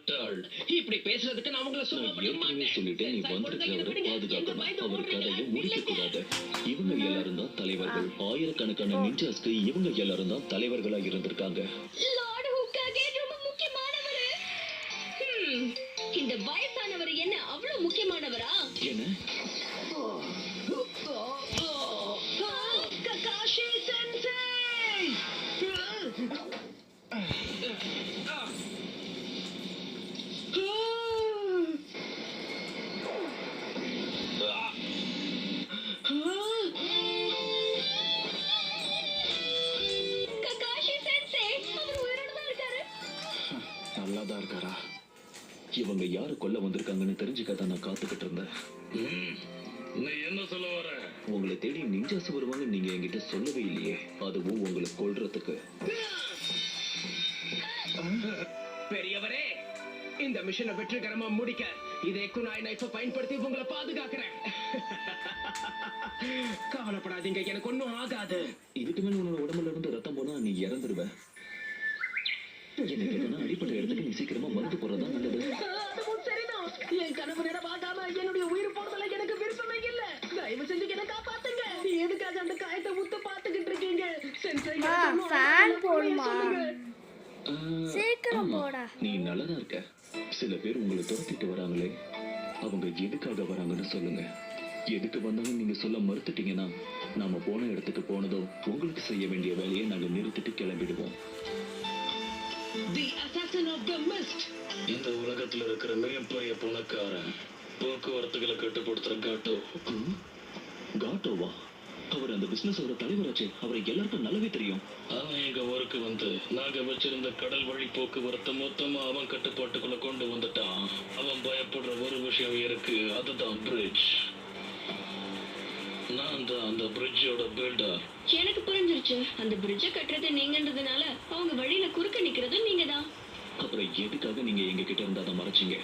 முட்டாள். இப்படி பேசுறதுக்கு நான் உங்களை சொல்ல ஏற்கனவே சொல்லிட்டேன், நீ வந்திருக்கிறவரை பாதுகாக்கணும். அவர் கதையை முடிக்க கூடாது. இவங்க எல்லாரும் தான் தலைவர்கள். ஆயிரக்கணக்கான நிஞ்சாஸ்க்கு இவங்க எல்லாரும் தான் தலைவர்களா இருந்திருக்காங்க. லார்ட் ஹுக்காகே ரொம்ப முக்கியமானவர். இந்த வயசானவர் என்ன அவ்வளவு முக்கியமானவரா? என்ன? ககாஷி சென்சை! ககாஷி சென்சை அவர் உயிரோட தான் இருக்காரு. நல்லாதான் இருக்காரா? இவங்க யாரு கொல்ல வந்திருக்காங்கன்னு தெரிஞ்சுக்கதான் நான் காத்துக்கிட்டு இருந்தேன். நீ என்ன சொல்ல வர? உங்களை தேடி நிஞ்சாஸ் வருவாங்க நீங்க என்கிட்ட சொல்லவே இல்லையே. அதுவும் உங்களை கொல்றதுக்கு. பெரியவரே, இந்த மிஷனை வெற்றிகரமா முடிக்க இதே குனாய் நைஃபை பயன்படுத்தி உங்களை பாதுகாக்கிறேன். கவலைப்படாதீங்க, எனக்கு ஒண்ணும் ஆகாது. இதுக்கு மேல உன்னோட உடம்புல இருந்து ரத்தம் போனா நீ இறந்துருவ. எனக்கு எதனா அடிப்பட்ட இடத்துக்கு நீ சீக்கிரமா மருந்து போறதா நல்லது. அதுவும் சரிதான். என் கனவு நினைவாகாம என்னுடைய உயிர் போறதுல எனக்கு விருப்பமே இல்ல. தயவு செஞ்சு என்ன காப்பாத்துங்க. எதுக்காக அந்த காயத்தை உத்து பாத்துக்கிட்டு இருக்கீங்க? சென்சை ஃபேன் போடுமா? சீக்கிரம் போடா. நீ நல்லதா இருக்க. சில பேர் உங்களை துரத்திட்டு வராங்களே, அவங்க எதுக்காக வராங்கன்னு சொல்லுங்க. எதுக்கு வந்தாலும் நீங்க சொல்ல மறுத்துட்டீங்கன்னா நாம போன இடத்துக்கு போனதோ உங்களுக்கு செய்ய வேண்டிய வேலையை நாங்க நிறுத்திட்டு கிளம்பிடுவோம். The assassin of the mist. இந்த உலகத்துல இருக்கிற மிகப்பெரிய பணக்காரன், போக்குவரத்துகளை கட்டுப்படுத்துற காட்டோ. காட்டோவா? அவர் அந்த பிசினஸோட தலைவராச்சே. அவரை எல்லாருக்கும் நல்லாவே தெரியும். அவன் எங்க ஊருக்கு வந்து நாங்க வச்சிருந்த கடல் வழி போக்குவரத்து மொத்தமா அவன் கட்டுப்பாட்டுக்குள்ள கொண்டு வந்துட்டான். அவன் பயப்படுற ஒரு விஷயம் இருக்கு, அதுதான் பிரிட்ஜ். நான் தான் அந்த பிரிட்ஜோட பில்டர். எனக்கு புரிஞ்சிருச்சு. அந்த பிரிட்ஜை கட்டுறது நீங்கன்றதுனால அவங்க வழியில குறுக்க நிக்கிறது நீங்க தான். அப்புறம் எதுக்காக நீங்க எங்க கிட்ட இருந்து அதை மறைச்சீங்க?